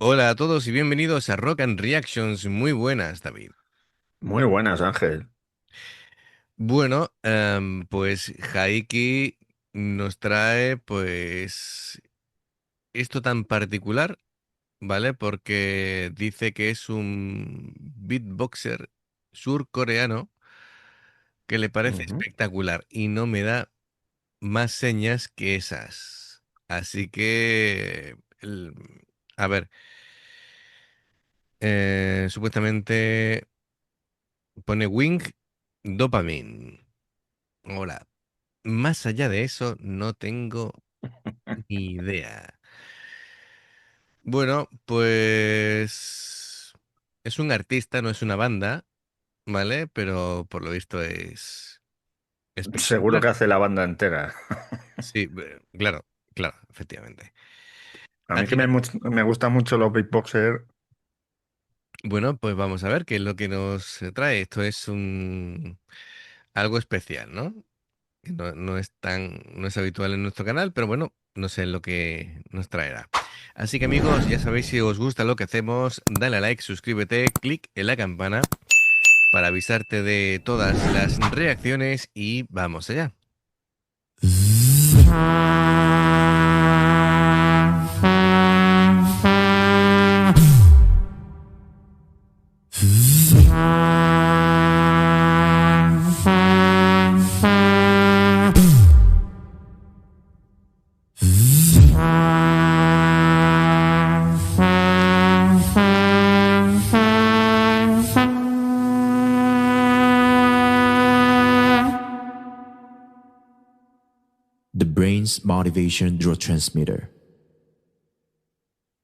Hola a todos y bienvenidos a Rock and Reactions. Muy buenas, David. Muy buenas, Ángel. Bueno, pues Jaiki nos trae pues esto tan particular, ¿vale? Porque dice que es un beatboxer surcoreano que le parece Ujú. espectacular y no me da más señas que esas. Así que, a ver, supuestamente pone Wing Dopamine. Hola. Más allá de eso, no tengo ni idea. Bueno, pues es un artista, no es una banda, ¿vale? Pero por lo visto es Seguro espectacular. que hace la banda entera. Sí, claro, claro, efectivamente. A mí Así que que, me gustan mucho los beatboxers. bueno, pues vamos a ver qué es lo que nos trae. Esto es un algo especial, ¿no? Que no es no es habitual en nuestro canal, pero bueno, no sé lo que nos traerá. Así que amigos, ya sabéis, si os gusta lo que hacemos, dale a like, suscríbete, clic en la campana para avisarte de todas las reacciones y vamos allá. The brain's motivation neurotransmitter,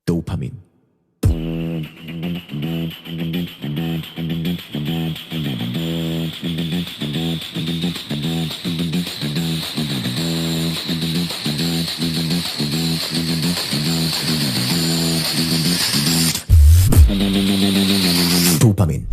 dopamine. Dopamine.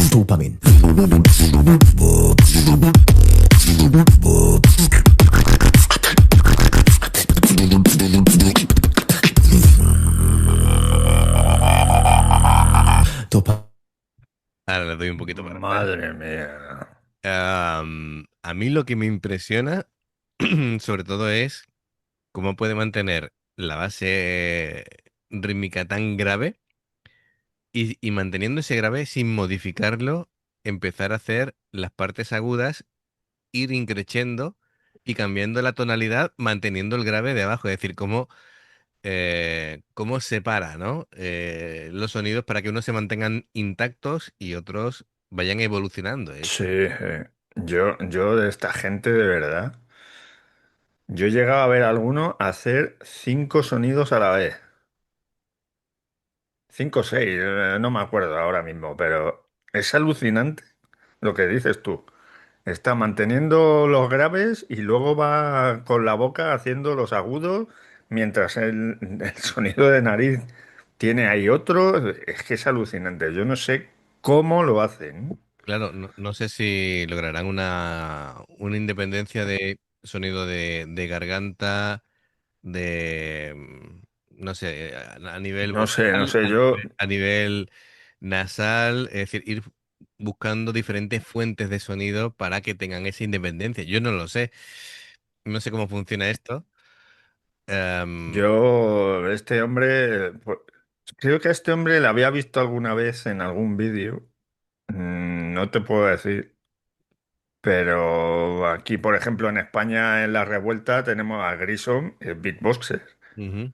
Dopamine. Dopamine. Ahora le doy un poquito para atrás. Madre mía. A mí lo que me impresiona, sobre todo, es cómo puede mantener la base rítmica tan grave y manteniendo ese grave sin modificarlo, empezar a hacer las partes agudas, ir increciendo y cambiando la tonalidad, manteniendo el grave de abajo. Es decir, cómo separa, ¿no? Los sonidos para que unos se mantengan intactos y otros vayan evolucionando. Sí, yo de esta gente de verdad. Yo he llegado a ver a alguno hacer 5 sonidos a la vez. 5 o 6, no me acuerdo ahora mismo, pero es alucinante lo que dices tú. Está manteniendo los graves y luego va con la boca haciendo los agudos, mientras el sonido de nariz tiene ahí otro. Es que es alucinante. Yo no sé cómo lo hacen. Claro, no sé si lograrán una independencia de sonido de garganta, no sé, a nivel No sé, no vocal, sé. Yo, a nivel nasal, es decir, ir buscando diferentes fuentes de sonido para que tengan esa independencia. Yo no lo sé, no sé cómo funciona esto. Em, este hombre, pues, creo que a este hombre le había visto alguna vez en algún vídeo. No te puedo decir. Pero aquí, por ejemplo, en España, en La Revuelta, tenemos a Grison, el beatboxer. ujú.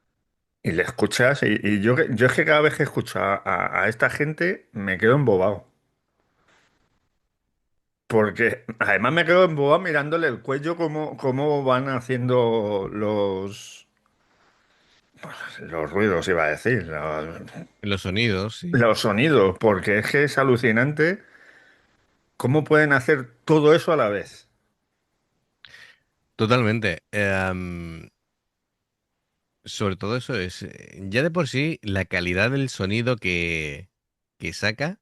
Y le escuchas, y yo es que cada vez que escucho a esta gente me quedo embobado. Porque además me quedo embobado mirándole el cuello, cómo van haciendo los ruidos, iba a decir, Los sonidos, sí. los sonidos, porque es que es alucinante. ¿Cómo pueden hacer todo eso a la vez? Totalmente. Sobre todo eso es, ya de por sí, la calidad del sonido que saca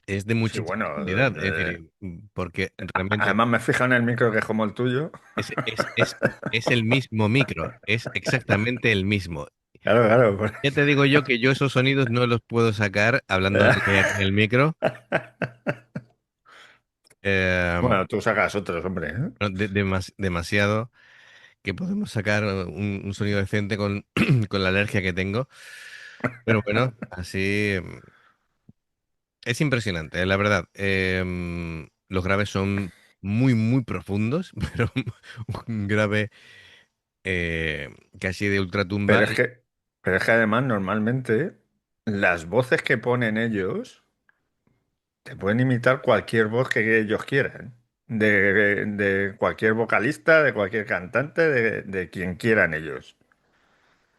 es de Sí, muchísima bueno, calidad. Es decir, porque realmente además me fijo en el micro que es como el tuyo. es, es, es, es el mismo micro, es exactamente el mismo. Claro, claro. Pues. Ya te digo yo que yo esos sonidos no los puedo sacar hablando en el micro. Bueno, tú sacas otros, hombre, ¿eh? No, demasiado que podemos sacar un sonido decente con, con la alergia que tengo. Pero bueno, así es impresionante, la verdad. Los graves son muy, muy profundos, pero un grave casi de ultratumba. Pero es que, pero es que además normalmente las voces que ponen ellos te pueden imitar cualquier voz que ellos quieran. De cualquier vocalista, de cualquier cantante, de quien quieran ellos.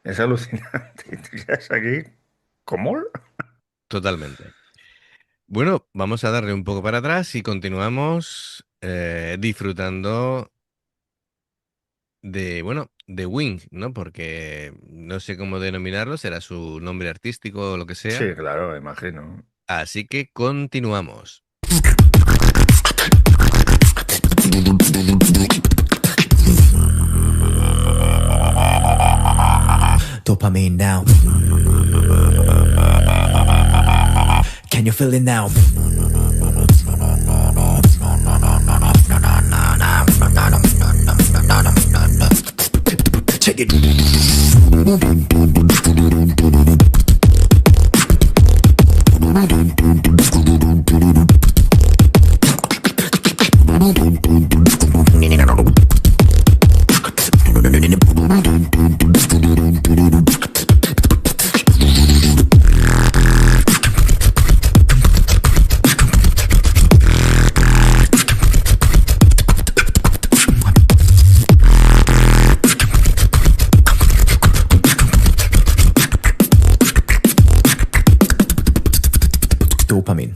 Es alucinante. Y te quedas aquí. ¿Cómo? Totalmente. Bueno, vamos a darle un poco para atrás y continuamos disfrutando de, bueno, de Wing, ¿no? Porque no sé cómo denominarlo, será su nombre artístico o lo que sea. Sí, claro, imagino. Así que continuamos. Dopamine now. Can you feel it now? Check it. Dopamine.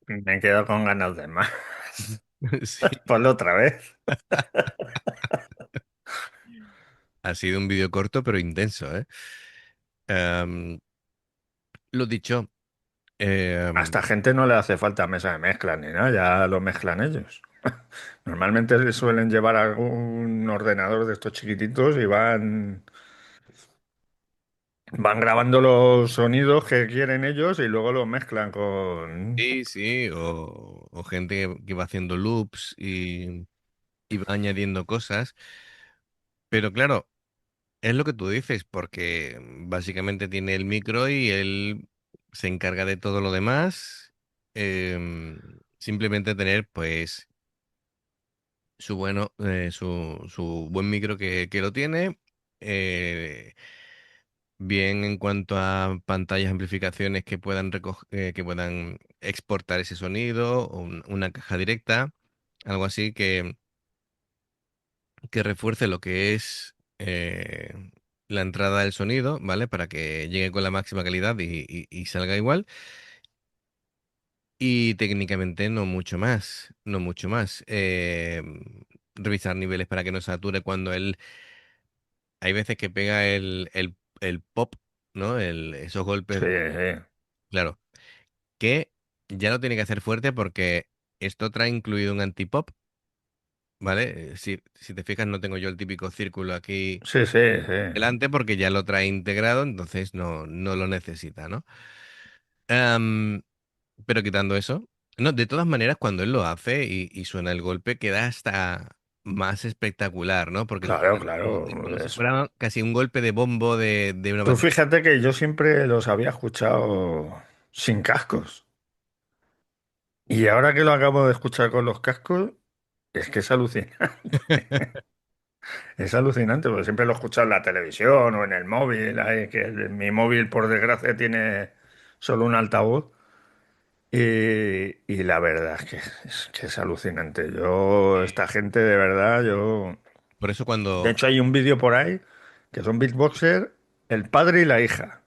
Me he quedado con ganas de más. Sí, Ponlo otra vez. ha sido un vídeo corto pero intenso, ¿eh? Lo dicho, A esta gente no le hace falta mesa de mezcla ni nada, ya lo mezclan ellos. Normalmente suelen llevar algún ordenador de estos chiquititos y van grabando los sonidos que quieren ellos y luego los mezclan con... sí, sí, o gente que va haciendo loops y va añadiendo cosas. Pero claro, es lo que tú dices, porque básicamente tiene el micro y él se encarga de todo lo demás. Simplemente tener, pues, su buen micro que lo tiene. eh, Bien en cuanto a pantallas, amplificaciones que puedan que puedan exportar ese sonido, o una caja directa, algo así que refuerce lo que es la entrada del sonido, ¿vale? Para que llegue con la máxima calidad y salga igual. Y técnicamente no mucho más, no mucho más. Revisar niveles para que no sature cuando él... Hay veces que pega el pop, ¿no? Esos Sí, golpes, sí. claro, que ya lo tiene que hacer fuerte porque esto trae incluido un antipop, ¿vale? Si te fijas, no tengo yo el típico círculo aquí Sí, sí, sí. delante porque ya lo trae integrado, entonces no lo necesita, ¿no? Am, pero quitando eso, no, de todas maneras, cuando él lo hace y suena el golpe, queda hasta más espectacular, ¿no? Porque Claro, suena como, claro. como si fuera casi un golpe de bombo de una Tú batería. fíjate que yo siempre los había escuchado sin cascos. Y ahora que lo acabo de escuchar con los cascos, es que es alucinante. Es alucinante, porque siempre lo he escuchado en la televisión o en el móvil. Mi móvil, por desgracia, tiene solo un altavoz. Y la verdad es que es alucinante. Esta gente, de verdad, Por eso De cuando... hecho, hay un vídeo por ahí que son beatboxers, el padre y la hija.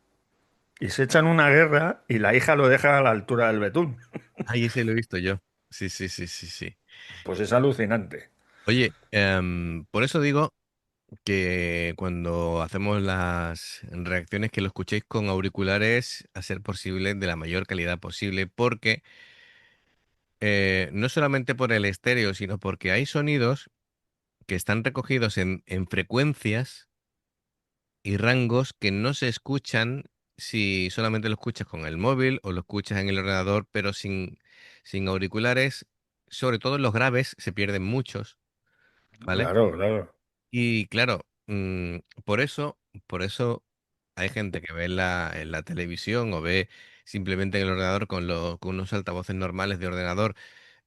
Y se echan una guerra y la hija lo deja a la altura del betún. Ay, ese lo he visto yo. Sí, sí, sí, sí, sí. Pues es alucinante. Oye, por eso digo que cuando hacemos las reacciones que lo escuchéis con auriculares, a ser posible de la mayor calidad posible, porque no solamente por el estéreo, sino porque hay sonidos que están recogidos en frecuencias y rangos que no se escuchan si solamente lo escuchas con el móvil o lo escuchas en el ordenador, pero sin auriculares. Sobre todo en los graves se pierden muchos, ¿vale? Claro, claro. Y claro, por eso hay gente que ve en la televisión o ve simplemente en el ordenador con unos altavoces normales de ordenador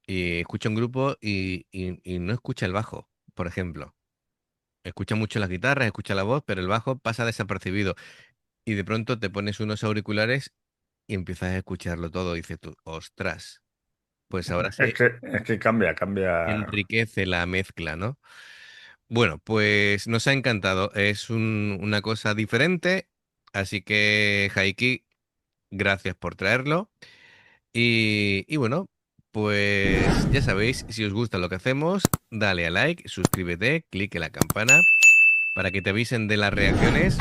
y escucha un grupo y no escucha el bajo, por ejemplo. Escucha mucho las guitarras, escucha la voz, pero el bajo pasa desapercibido. Y de pronto te pones unos auriculares y empiezas a escucharlo todo. Y dices tú, ostras, pues ahora Es se que, es que cambia, cambia. enriquece la mezcla, ¿no? Bueno, pues nos ha encantado. Es una cosa diferente. Así que, Jaiki, gracias por traerlo. Y bueno, pues ya sabéis, si os gusta lo que hacemos, dale a like, suscríbete, clique la campana para que te avisen de las reacciones.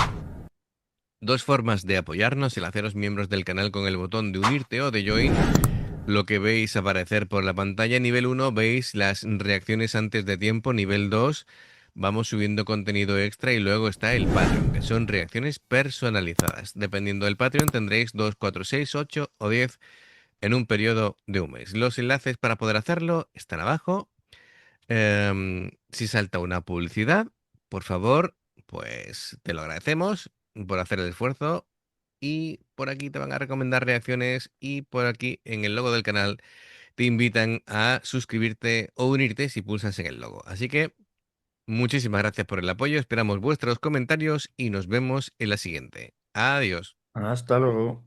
Dos formas de apoyarnos, el haceros miembros del canal con el botón de unirte o de join. Lo que veis aparecer por la pantalla, nivel uno veis las reacciones antes de tiempo, nivel 2 vamos subiendo contenido extra y luego está el Patreon, que son reacciones personalizadas. Dependiendo del Patreon tendréis 2 4 6 8 o 10 en un periodo de un mes. Los enlaces para poder hacerlo están abajo. Si salta una publicidad, por favor, pues te lo agradecemos por hacer el esfuerzo. Y por aquí te van a recomendar reacciones y por aquí en el logo del canal te invitan a suscribirte o unirte si pulsas en el logo. Así que muchísimas gracias por el apoyo, esperamos vuestros comentarios y nos vemos en la siguiente. Adiós. Hasta luego.